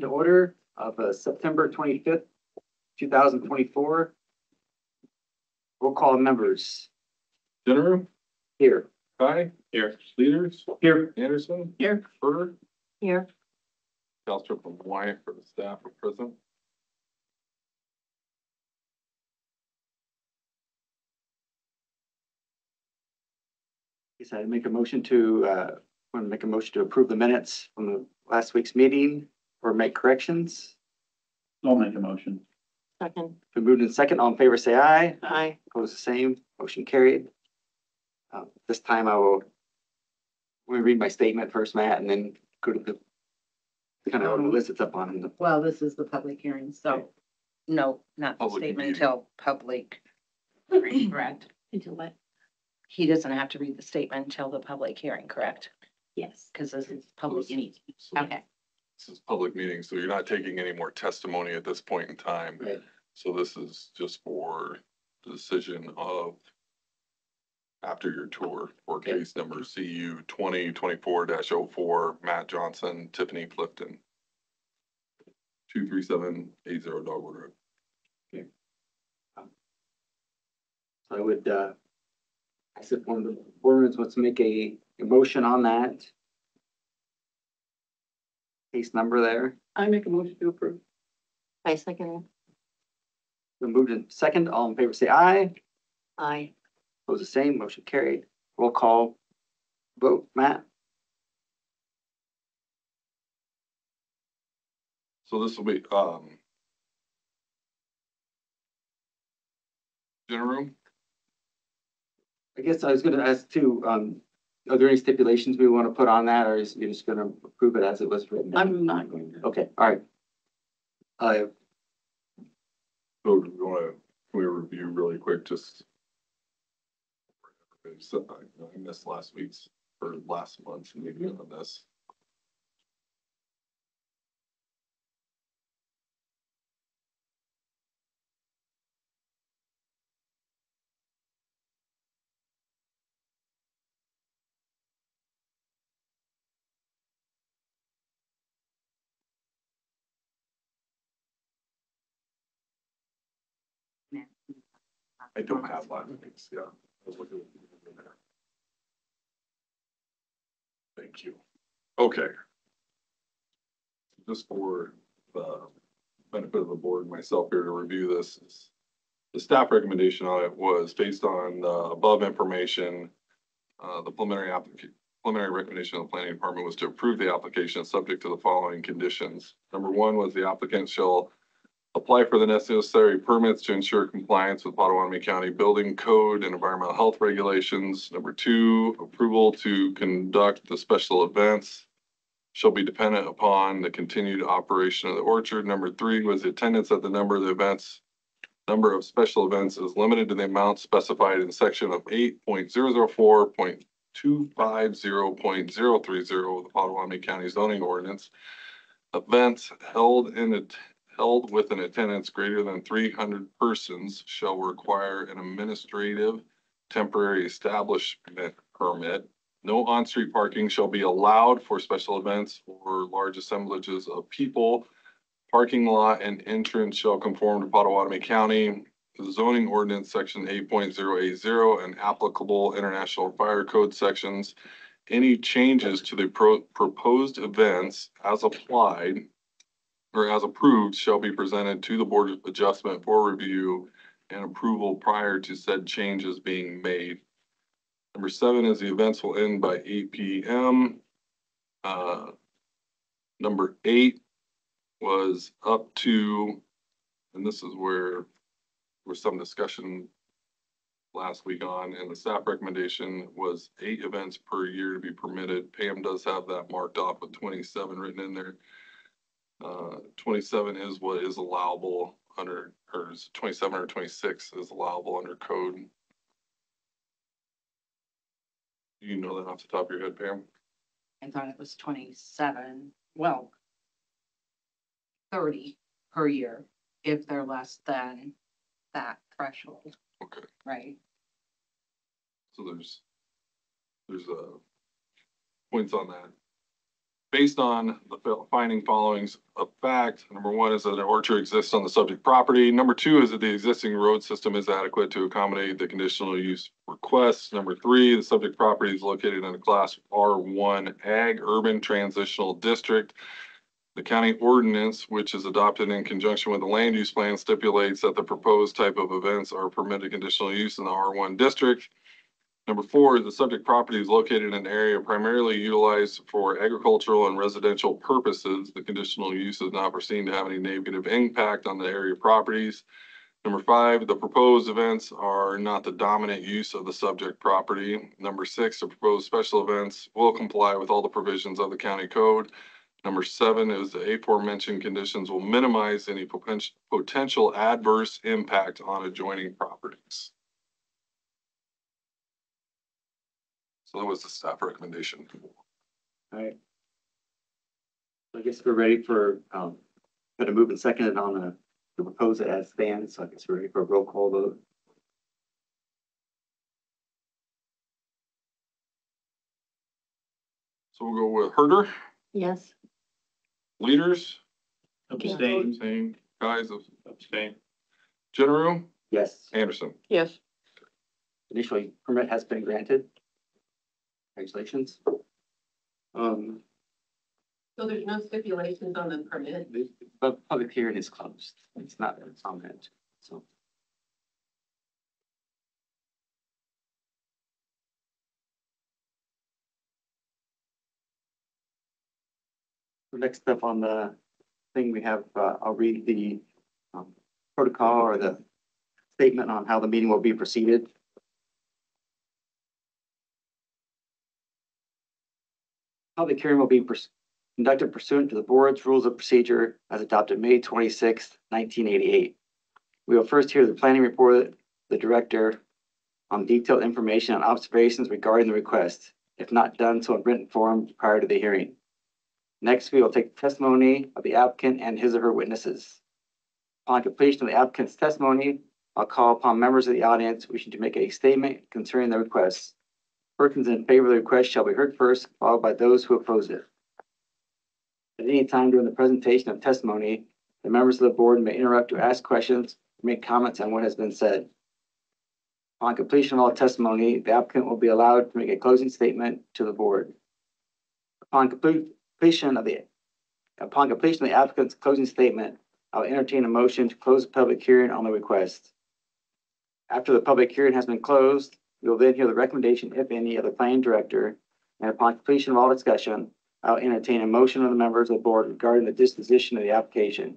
To order of September 25th, 2024. Roll call members Dinner, here. Kai, Here. Leaders, Here. Anderson, Here. Berger, Here. Calstrop and Wyatt for the staff are present. Yes, I make a motion to, want to make a motion to approve the minutes from the last week's meeting or make corrections. I'll make a motion. Second. Been moved in second. All in favor, say aye. Aye. Opposed, the same. Motion carried. This time I will, let me read my statement first, Matt, and then go to the kind of the list it's up on. Well, this is the public hearing, so no, not the Public statement meeting. until public. hearing, correct? Until what? He doesn't have to read the statement until the public hearing, correct? Yes. Because this is public. So Okay. This is public meeting, so you're not taking any more testimony at this point in time. Right. So this is just for the decision of after your tour for Okay. case number CU 2024-04, Matt Johnson, Tiffany Clifton. 23780 Dogwood Road. So I would, I said one of the board wants to make a motion on that. Case number there. I make a motion to approve. I second. Been moved in second. All in favor, say aye. Aye. Opposed, the same. Motion carried. Roll call vote. Matt? So this will be, dinner room? I guess I was gonna ask too, are there any stipulations we want to put on that, or is you just gonna approve it as it was written? I'm not going to. Okay, all right. So do we wanna, can we review really quick, just. So I missed last week's, or last month's meeting on this. I don't have last week's, yeah. I was looking at it in there. Thank you. Okay. Just for the benefit of the board and myself here to review this, the staff recommendation on it was based on the above information. The preliminary recommendation of the planning department was to approve the application subject to the following conditions. Number one was the applicant shall apply for the necessary permits to ensure compliance with Pottawattamie County Building Code and environmental health regulations. Number two, approval to conduct the special events shall be dependent upon the continued operation of the orchard. Number three was the attendance at the number of special events is limited to the amount specified in section of 8.004.250.030 of the Pottawattamie County zoning ordinance. Events held with an attendance greater than 300 persons shall require an administrative temporary establishment permit. No on-street parking shall be allowed for special events or large assemblages of people. Parking lot and entrance shall conform to Pottawattamie County zoning ordinance section 8.080 and applicable international fire code sections. Any changes to the proposed events as applied or as approved shall be presented to the Board of Adjustment for review and approval prior to said changes being made. Number seven is the events will end by 8 p.m. Number eight was up to, and this is where there was some discussion last week on, and the staff recommendation was 8 events per year to be permitted. Pam does have that marked off with 27 written in there. 27 is what is allowable under, or is 27 or 26 is allowable under code. You know that off the top of your head, Pam? I thought it was 27. Well, 30 per year if they're less than that threshold, Okay, right? so there's points on that. based on the finding followings of fact. Number one is that an orchard exists on the subject property. Number two is that the existing road system is adequate to accommodate the conditional use requests. Number three, the subject property is located in a class R1 ag urban transitional district. The county ordinance, which is adopted in conjunction with the land use plan, stipulates that the proposed type of events are permitted conditional use in the R1 district. Number four, the subject property is located in an area primarily utilized for agricultural and residential purposes. The conditional use is not foreseen to have any negative impact on the area properties. Number five, the proposed events are not the dominant use of the subject property. Number six, the proposed special events will comply with all the provisions of the county code. Number seven is the aforementioned conditions will minimize any potential adverse impact on adjoining properties. So that was the staff recommendation. All right. I guess we're ready for, got to move and second it on the propose it as stands. So I guess we're ready for a roll call vote. So we'll go with Herder, Yes. Leaders, Abstain. same guys of Abstain. General, Yes, Anderson. Yes. initially permit has been granted. Congratulations. So there's no stipulations on the permit? But public hearing is closed. It's not a comment, so. Next up on the thing we have, I'll read the protocol or the statement on how the meeting will be proceeded. Public hearing will be conducted pursuant to the board's rules of procedure as adopted May 26th, 1988. We will first hear the planning report of the director on detailed information and observations regarding the request, if not done so in written form prior to the hearing. Next, we will take testimony of the applicant and his or her witnesses. Upon completion of the applicant's testimony, I'll call upon members of the audience wishing to make a statement concerning the request. Persons in favor of the request shall be heard first, followed by those who oppose it. At any time during the presentation of testimony, the members of the board may interrupt to ask questions or make comments on what has been said. Upon completion of all testimony, the applicant will be allowed to make a closing statement to the board. Upon completion of the applicant's closing statement, I'll entertain a motion to close the public hearing on the request. After the public hearing has been closed, we will then hear the recommendation, if any, of the planning director, and upon completion of all discussion, I'll entertain a motion of the members of the board regarding the disposition of the application.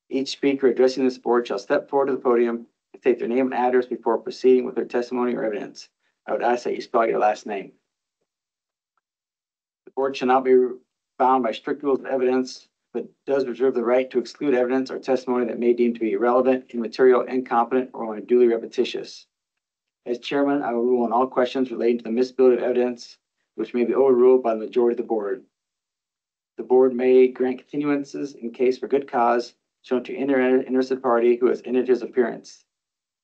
Each speaker addressing this board shall step forward to the podium and state their name and address before proceeding with their testimony or evidence. I would ask that you spell your last name. The board shall not be bound by strict rules of evidence, but does reserve the right to exclude evidence or testimony that may deem to be irrelevant, immaterial, incompetent, or unduly repetitious. As chairman, I will rule on all questions relating to the miscibility of evidence, which may be overruled by the majority of the board. The board may grant continuances in case for good cause shown to any interested party who has ended his appearance.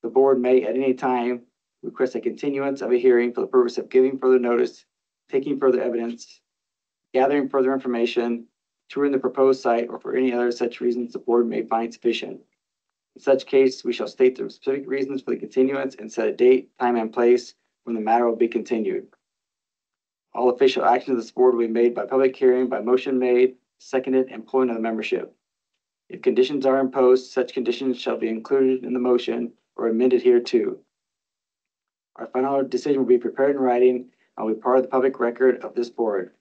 The board may at any time request a continuance of a hearing for the purpose of giving further notice, taking further evidence, gathering further information, touring the proposed site, or for any other such reasons the board may find sufficient. In such case, we shall state the specific reasons for the continuance and set a date, time, and place when the matter will be continued. All official actions of this board will be made by public hearing, by motion made, seconded, and pulling of the membership. If conditions are imposed, such conditions shall be included in the motion or amended hereto. Our final decision will be prepared in writing and will be part of the public record of this board.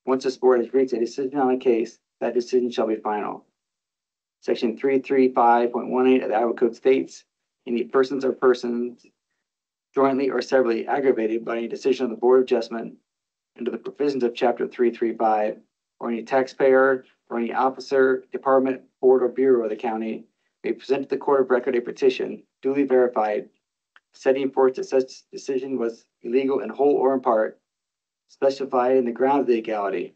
Once this board has reached a decision on a case, that decision shall be final. Section 335.18 of the Iowa Code states, any persons or persons jointly or severally aggravated by any decision of the Board of Adjustment under the provisions of Chapter 335, or any taxpayer or any officer, department, board, or bureau of the county may present to the court of record a petition duly verified, setting forth that such decision was illegal in whole or in part, specified in the grounds of the legality.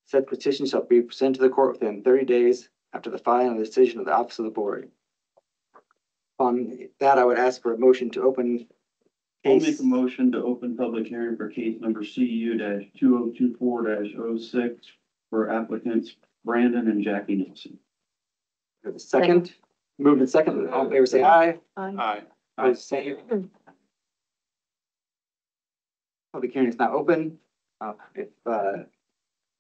Said petition shall be presented to the court within 30 days after the filing of the decision of the office of the board. On that, I would ask for a motion to open I'll Case, make a motion to open public hearing for case number CU 2024 06 for applicants Brandon and Jackie Nelson. for the second, moved in second, all in favor, say aye. Aye. Opposed, same. Public hearing is now open. If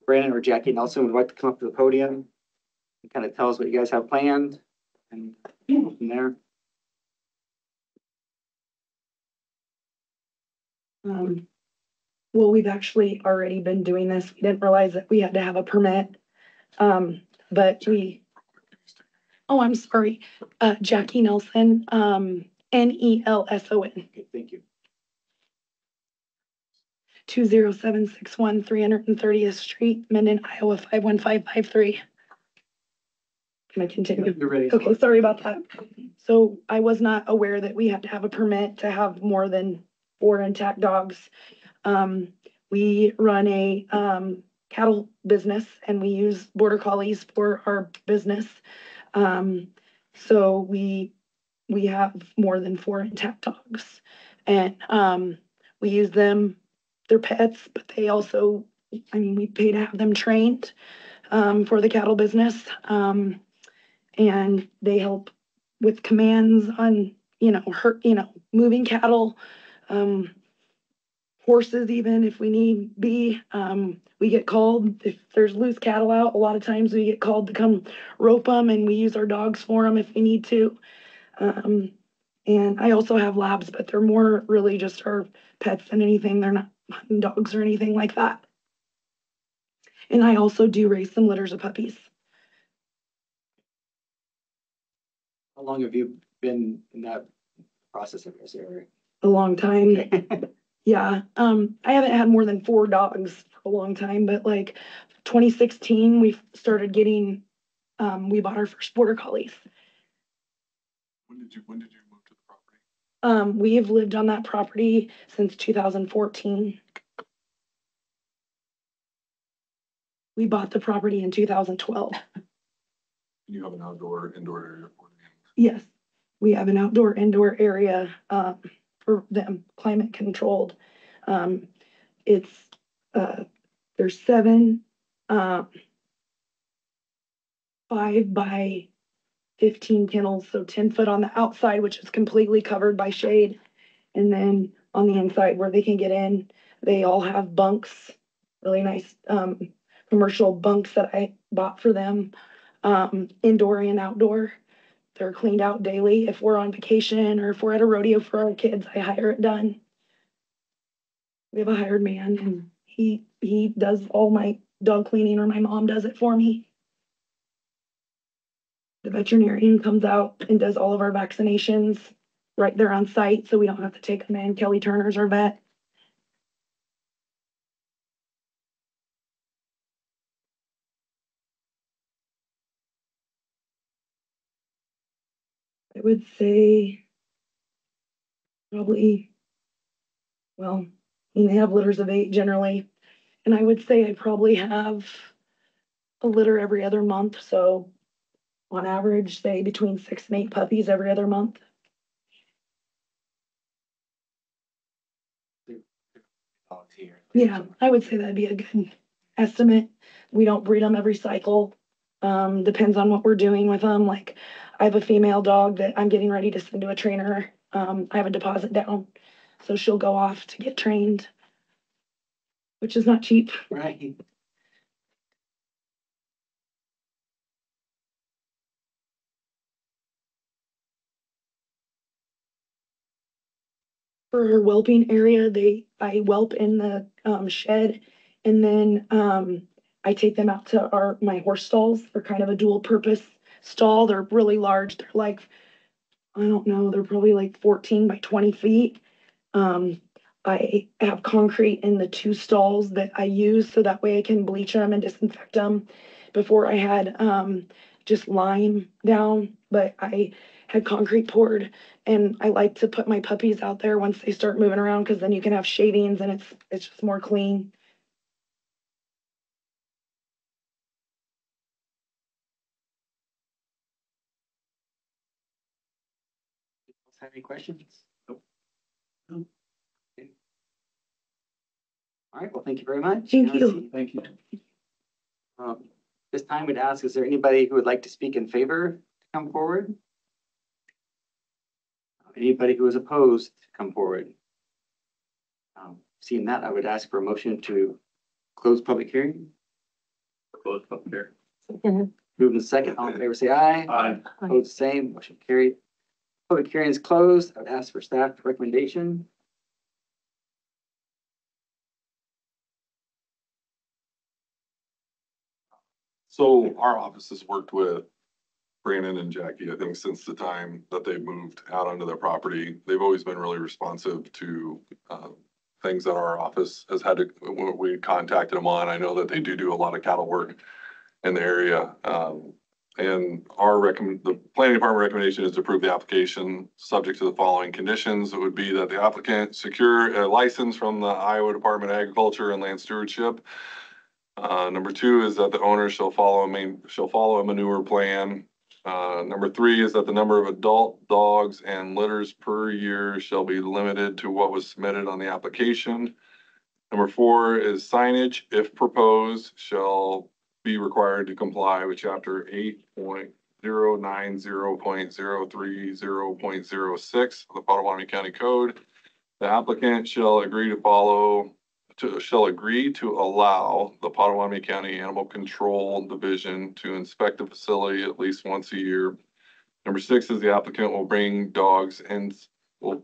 Brandon or Jackie Nelson would like to come up to the podium and kind of tell us what you guys have planned and go from there. Well, we've actually already been doing this. We didn't realize that we had to have a permit. But I'm sorry, Jackie Nelson, Nelson. Okay, thank you. 20761 330th Street, Minden, Iowa 51553. Can I continue? You're ready. Okay, sorry about that. So I was not aware that we had to have a permit to have more than 4 intact dogs. We run a cattle business and we use border collies for our business. So we have more than 4 intact dogs, and we use them. They're pets, but they also, we pay to have them trained for the cattle business. And they help with commands on, moving cattle, horses, even if we need be. We get called if there's loose cattle out. A lot of times we get called to come rope them, and we use our dogs for them if we need to. And I also have labs, but they're more really just our pets than anything. They're not hunting dogs or anything like that. And I also do raise some litters of puppies. How long have you been in that process of this area? A long time. Yeah. I haven't had more than 4 dogs for a long time, but like 2016, we started getting, we bought our first border collies. When did you move to the property? We have lived on that property since 2014. We bought the property in 2012. You have an outdoor, indoor area for the animals? Yes, we have an outdoor, indoor area for them, climate controlled. It's there's 7 5 by 15 kennels, so 10 foot on the outside, which is completely covered by shade. And then on the inside where they can get in, they all have bunks, really nice commercial bunks that I bought for them, indoor and outdoor. They're cleaned out daily. If we're on vacation or if we're at a rodeo for our kids, I hire it done. We have a hired man, and he does all my dog cleaning, or my mom does it for me. The veterinarian comes out and does all of our vaccinations right there on site, so we don't have to take them in. Kelly Turner's our vet. I would say probably, well, they have litters of 8 generally, and I would say I probably have a litter every other month, so on average, say between 6 and 8 puppies every other month. Volunteer. Yeah, I would say that'd be a good estimate. We don't breed them every cycle. Depends on what we're doing with them. Like, I have a female dog that I'm getting ready to send to a trainer. I have a deposit down, so she'll go off to get trained, which is not cheap. Right. For her whelping area, I whelp in the shed, and then I take them out to my horse stalls. They're kind of a dual purpose stall. They're really large. They're like, I don't know, they're probably like 14 by 20 feet. I have concrete in the 2 stalls that I use, so that way I can bleach them and disinfect them. Before I had just lime down, but I had concrete poured, and I like to put my puppies out there once they start moving around, because then you can have shavings and it's just more clean. Have any questions? No. All right, well, thank you very much. Thank you. Thank you. This time we'd ask, is there anybody who would like to speak in favor to come forward? Anybody who is opposed to come forward? Seeing that, I would ask for a motion to close public hearing. Close public hearing. Moving second, all in favor, say aye. Aye. Opposed, same, motion carried. Public hearing is closed. I would ask for staff recommendation. So our office has worked with Brandon and Jackie, I think, since the time that they moved out onto their property. They've always been really responsive to things that our office has had to, when we contacted them on. I know that they do a lot of cattle work in the area. And the planning department recommendation is to approve the application subject to the following conditions. It would be that the applicant secure a license from the Iowa Department of Agriculture and Land Stewardship. Number two is that the owner shall follow a manure plan. Number three is that the number of adult dogs and litters per year shall be limited to what was submitted on the application. Number four is signage, if proposed, shall be required to comply with chapter 8.090.030.06 of the Pottawattamie County Code. The applicant shall agree to allow the Pottawattamie County Animal Control Division to inspect the facility at least once a year. Number six is the applicant will bring dogs and let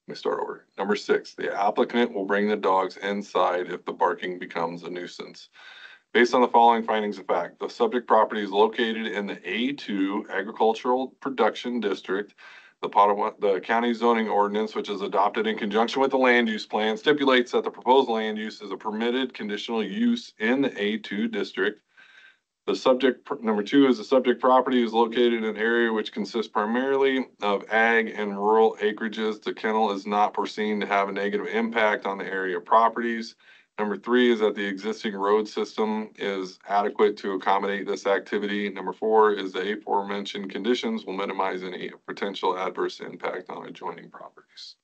me start over. Number six, the applicant will bring the dogs inside if the barking becomes a nuisance. Based on the following findings of fact, the subject property is located in the A2 Agricultural Production District. The county zoning ordinance, which is adopted in conjunction with the land use plan, stipulates that the proposed land use is a permitted conditional use in the A2 district. Number two is the subject property is located in an area which consists primarily of ag and rural acreages. The kennel is not foreseen to have a negative impact on the area properties. Number three is that the existing road system is adequate to accommodate this activity. Number four is the aforementioned conditions will minimize any potential adverse impact on adjoining properties.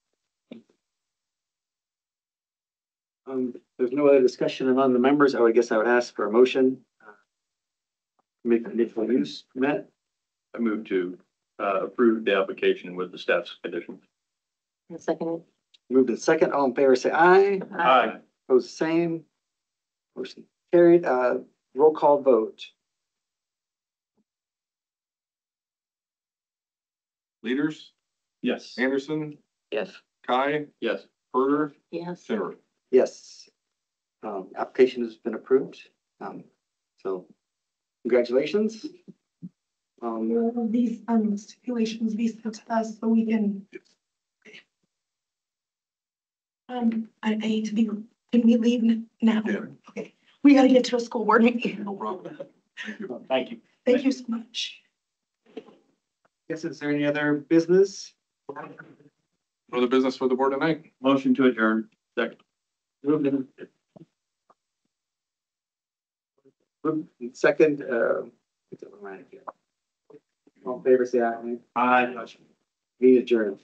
There's no other discussion among the members. I would ask for a motion. Make conditional use permit. I move to approve the application with the staff's conditions. Second. Moved in second, all in favor, say aye. Aye. Opposed, same. Motion carried. Roll call vote. Leaders, Yes. Anderson, Yes. Kai, Yes. Herder, Yes. Finner. Yes. Application has been approved. So congratulations. Will these stipulations be sent to us so we can? I need to be, can we leave now? Yeah. Okay, we gotta get to a school board meeting. No problem. Thank you. Thank you. Thank you so much. Yes, is there any other business? No other business for the board tonight? Motion to adjourn. Second. Moved in second, all in favor, say aye. Aye. Meeting adjourned.